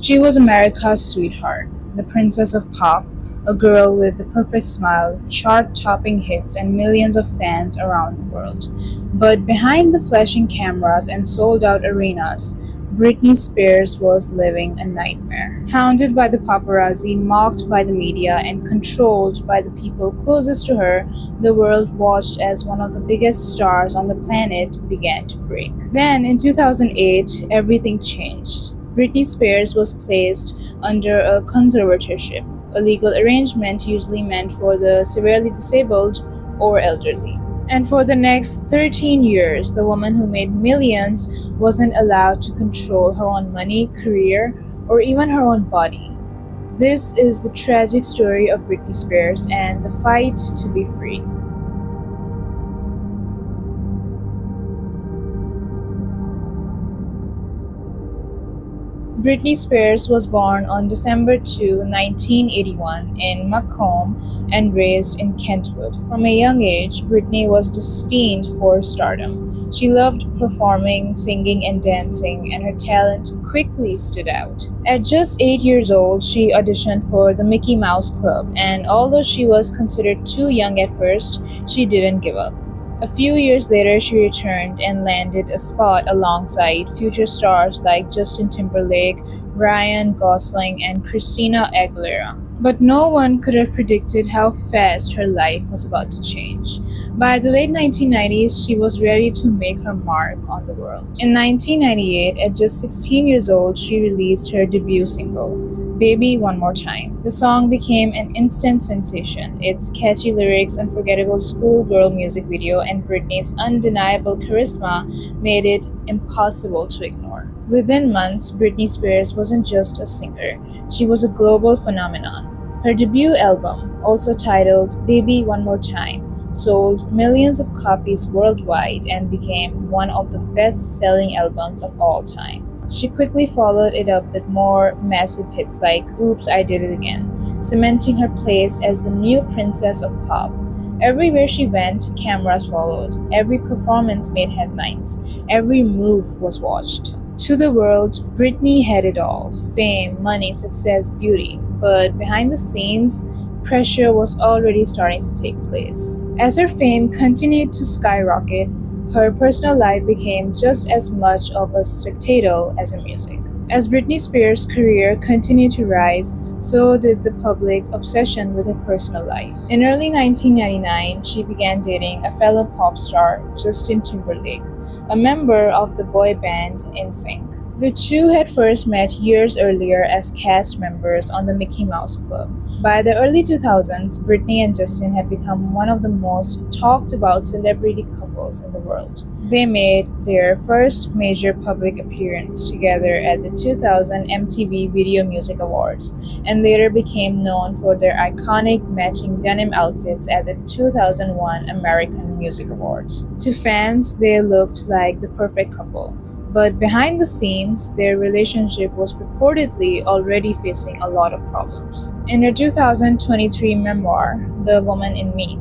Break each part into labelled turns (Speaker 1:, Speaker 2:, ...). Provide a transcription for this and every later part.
Speaker 1: She was America's sweetheart, the princess of pop, a girl with the perfect smile, chart topping hits, and millions of fans around the world. But behind the flashing cameras and sold out arenas, Britney Spears was living a nightmare. Hounded by the paparazzi, mocked by the media, and controlled by the people closest to her, the world watched as one of the biggest stars on the planet began to break. Then, in 2008, everything changed. Britney Spears was placed under a conservatorship, a legal arrangement usually meant for the severely disabled or elderly. And for the next 13 years, the woman who made millions wasn't allowed to control her own money, career, or even her own body. This is the tragic story of Britney Spears and the fight to be free. Britney Spears was born on December 2, 1981, in Macomb and raised in Kentwood. From a young age, Britney was destined for stardom. She loved performing, singing, and dancing, and her talent quickly stood out. At just 8 years old, she auditioned for the Mickey Mouse Club, and although she was considered too young at first, she didn't give up. A few years later, she returned and landed a spot alongside future stars like Justin Timberlake, Ryan Gosling, and Christina Aguilera. But no one could have predicted how fast her life was about to change. By the late 1990s, she was ready to make her mark on the world. In 1998, at just 16 years old, she released her debut single, Baby One More Time. The song became an instant sensation. Its catchy lyrics, unforgettable schoolgirl music video, and Britney's undeniable charisma made it impossible to ignore. Within months, Britney Spears wasn't just a singer, she was a global phenomenon. Her debut album, also titled Baby One More Time, sold millions of copies worldwide and became one of the best-selling albums of all time. She quickly followed it up with more massive hits like Oops, I Did It Again, cementing her place as the new princess of pop. Everywhere she went, cameras followed. Every performance made headlines. Every move was watched. To the world, Britney had it all: fame, money, success, beauty. But behind the scenes, pressure was already starting to take place. As her fame continued to skyrocket, her personal life became just as much of a spectacle as her music. As Britney Spears' career continued to rise, so did the public's obsession with her personal life. In early 1999, she began dating a fellow pop star, Justin Timberlake, a member of the boy band NSYNC. The two had first met years earlier as cast members on the Mickey Mouse Club. By the early 2000s, Britney and Justin had become one of the most talked about celebrity couples in the world. They made their first major public appearance together at the 2000 MTV Video Music Awards, and later became known for their iconic matching denim outfits at the 2001 American Music Awards. To fans, they looked like the perfect couple. But behind the scenes, their relationship was reportedly already facing a lot of problems. In her 2023 memoir, The Woman in Me,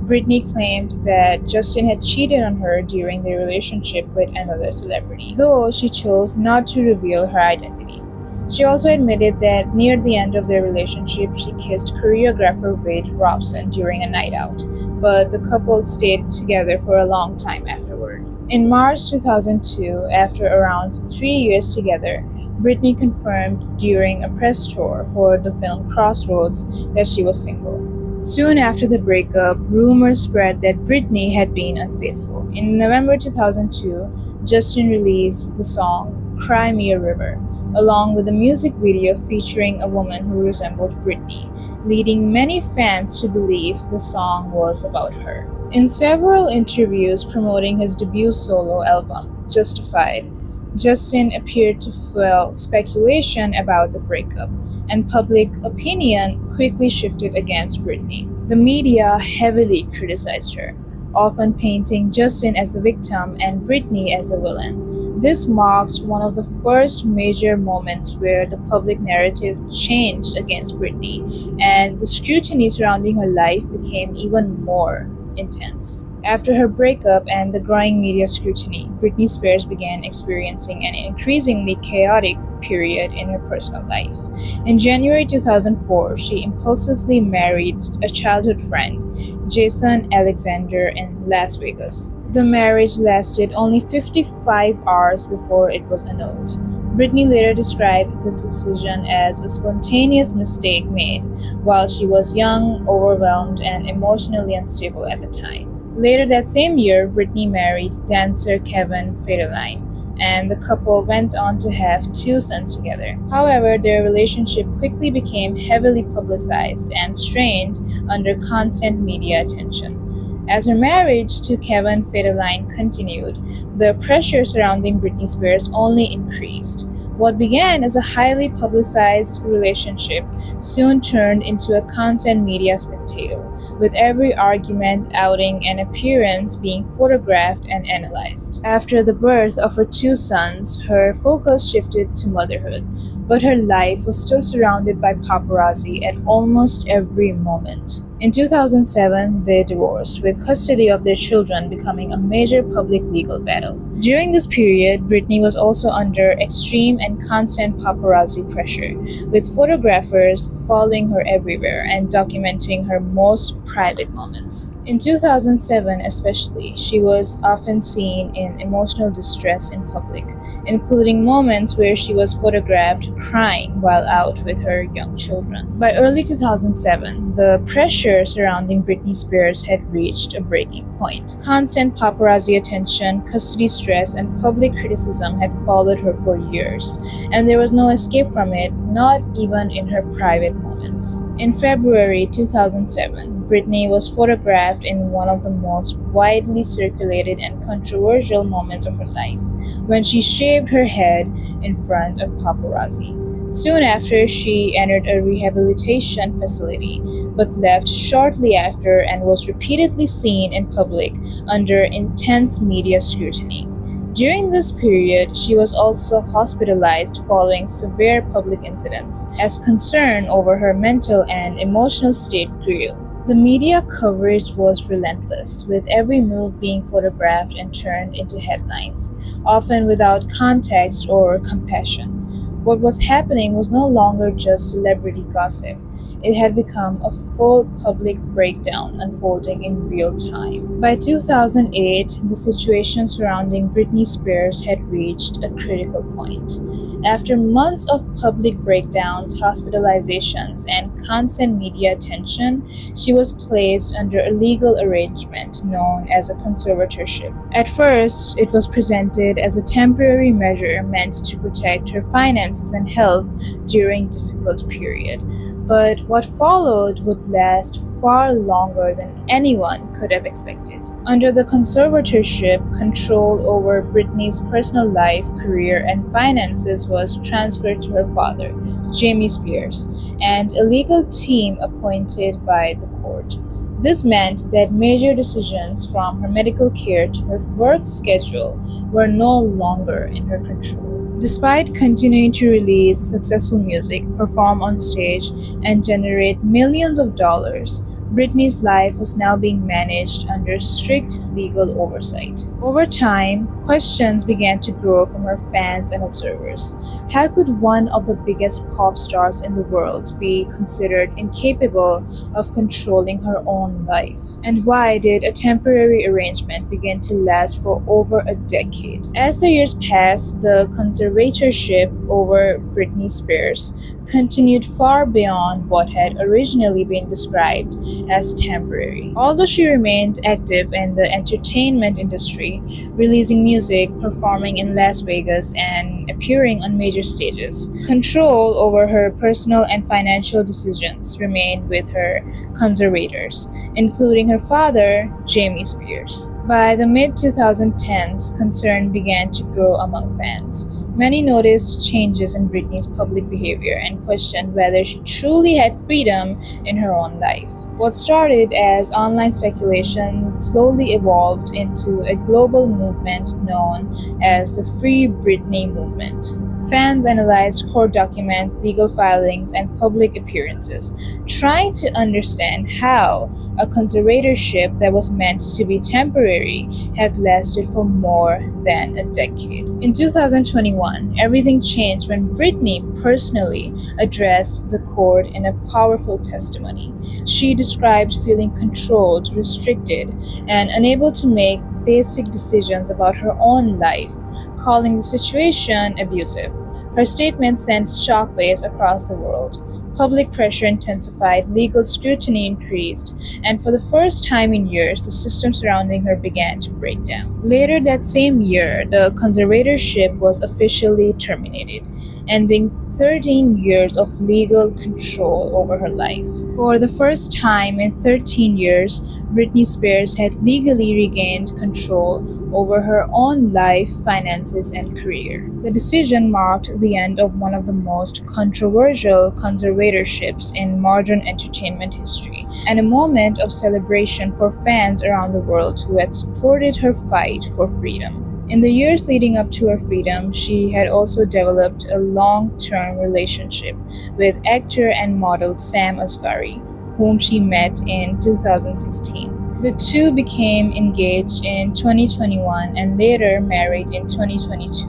Speaker 1: Britney claimed that Justin had cheated on her during their relationship with another celebrity, though she chose not to reveal her identity. She also admitted that near the end of their relationship, she kissed choreographer Wade Robson during a night out, but the couple stayed together for a long time afterward. In March 2002, after around 3 years together, Britney confirmed during a press tour for the film Crossroads that she was single. Soon after the breakup, rumors spread that Britney had been unfaithful. In November 2002, Justin released the song Cry Me a River, along with a music video featuring a woman who resembled Britney, leading many fans to believe the song was about her. In several interviews promoting his debut solo album, Justified, Justin appeared to fuel speculation about the breakup, and public opinion quickly shifted against Britney. The media heavily criticized her, often painting Justin as the victim and Britney as the villain. This marked one of the first major moments where the public narrative changed against Britney, and the scrutiny surrounding her life became even more intense. After her breakup and the growing media scrutiny, Britney Spears began experiencing an increasingly chaotic period in her personal life. In January 2004, she impulsively married a childhood friend, Jason Alexander, in Las Vegas. The marriage lasted only 55 hours before it was annulled. Britney later described the decision as a spontaneous mistake made while she was young, overwhelmed, and emotionally unstable at the time. Later that same year, Britney married dancer Kevin Federline, and the couple went on to have two sons together. However, their relationship quickly became heavily publicized and strained under constant media attention. As her marriage to Kevin Federline continued, the pressure surrounding Britney Spears only increased. What began as a highly publicized relationship soon turned into a constant media spectacle, with every argument, outing, and appearance being photographed and analyzed. After the birth of her two sons, her focus shifted to motherhood, but her life was still surrounded by paparazzi at almost every moment. In 2007, they divorced, with custody of their children becoming a major public legal battle. During this period, Britney was also under extreme and constant paparazzi pressure, with photographers following her everywhere and documenting her most private moments. In 2007, especially, she was often seen in emotional distress in public, including moments where she was photographed crying while out with her young children. By early 2007, the pressure surrounding Britney Spears had reached a breaking point. Constant paparazzi attention, custody stress, and public criticism had followed her for years, and there was no escape from it, not even in her private moments. In February 2007, Britney was photographed in one of the most widely circulated and controversial moments of her life, when she shaved her head in front of paparazzi. Soon after, she entered a rehabilitation facility, but left shortly after and was repeatedly seen in public under intense media scrutiny. During this period, she was also hospitalized following severe public incidents, as concern over her mental and emotional state grew. The media coverage was relentless, with every move being photographed and turned into headlines, often without context or compassion. What was happening was no longer just celebrity gossip. It had become a full public breakdown unfolding in real time. By 2008, the situation surrounding Britney Spears had reached a critical point. After months of public breakdowns, hospitalizations, and constant media attention, she was placed under a legal arrangement known as a conservatorship. At first, it was presented as a temporary measure meant to protect her finances and health during difficult period. But what followed would last far longer than anyone could have expected. Under the conservatorship, control over Britney's personal life, career, and finances was transferred to her father, Jamie Spears, and a legal team appointed by the court. This meant that major decisions from her medical care to her work schedule were no longer in her control. Despite continuing to release successful music, perform on stage, and generate millions of dollars, Britney's life was now being managed under strict legal oversight. Over time, questions began to grow from her fans and observers. How could one of the biggest pop stars in the world be considered incapable of controlling her own life? And why did a temporary arrangement begin to last for over a decade? As the years passed, the conservatorship over Britney Spears continued far beyond what had originally been described as temporary. Although she remained active in the entertainment industry, releasing music, performing in Las Vegas, and appearing on major stages, control over her personal and financial decisions remained with her conservators, including her father, Jamie Spears. By the mid-2010s, concern began to grow among fans. Many noticed changes in Britney's public behavior and questioned whether she truly had freedom in her own life. What started as online speculation slowly evolved into a global movement known as the Free Britney movement. Fans analyzed court documents, legal filings, and public appearances, trying to understand how a conservatorship that was meant to be temporary had lasted for more than a decade. In 2021, everything changed when Britney personally addressed the court in a powerful testimony. She described feeling controlled, restricted, and unable to make basic decisions about her own life, calling the situation abusive. Her statement sent shockwaves across the world. Public pressure intensified, legal scrutiny increased, and for the first time in years, the system surrounding her began to break down. Later that same year, the conservatorship was officially terminated, ending 13 years of legal control over her life. For the first time in 13 years, Britney Spears had legally regained control over her own life, finances, and career. The decision marked the end of one of the most controversial conservatorships in modern entertainment history, and a moment of celebration for fans around the world who had supported her fight for freedom. In the years leading up to her freedom, she had also developed a long-term relationship with actor and model Sam Asghari, whom she met in 2016. The two became engaged in 2021 and later married in 2022,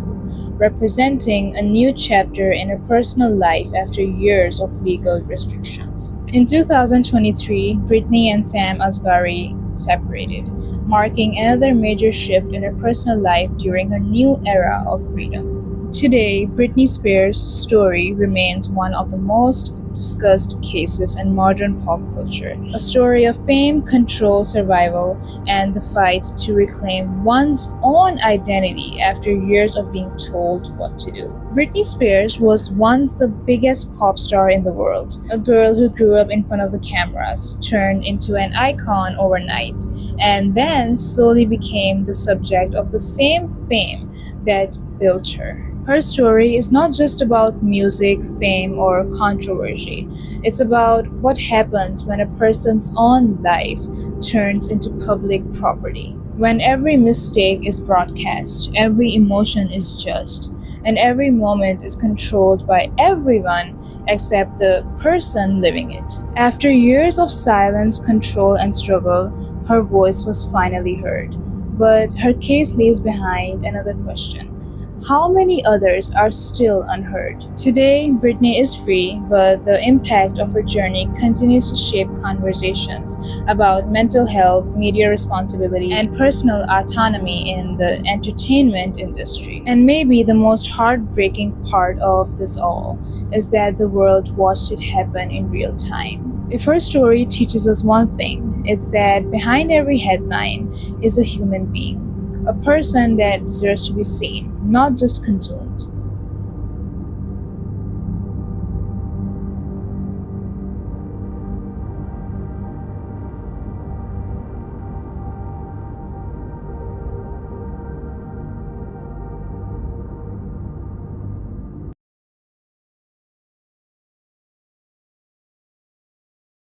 Speaker 1: representing a new chapter in her personal life after years of legal restrictions. In 2023, Britney and Sam Asghari separated, marking another major shift in her personal life during her new era of freedom. Today, Britney Spears' story remains one of the most discussed cases in modern pop culture, a story of fame, control, survival, and the fight to reclaim one's own identity after years of being told what to do. Britney Spears was once the biggest pop star in the world, a girl who grew up in front of the cameras, turned into an icon overnight, and then slowly became the subject of the same fame that built her. Her story is not just about music, fame, or controversy. It's about what happens when a person's own life turns into public property. When every mistake is broadcast, every emotion is judged, and every moment is controlled by everyone except the person living it. After years of silence, control, and struggle, her voice was finally heard. But her case leaves behind another question. How many others are still unheard? Today, Britney is free, but the impact of her journey continues to shape conversations about mental health, media responsibility, and personal autonomy in the entertainment industry. And maybe the most heartbreaking part of this all is that the world watched it happen in real time. If her story teaches us one thing, it's that behind every headline is a human being, a person that deserves to be seen, not just consumed.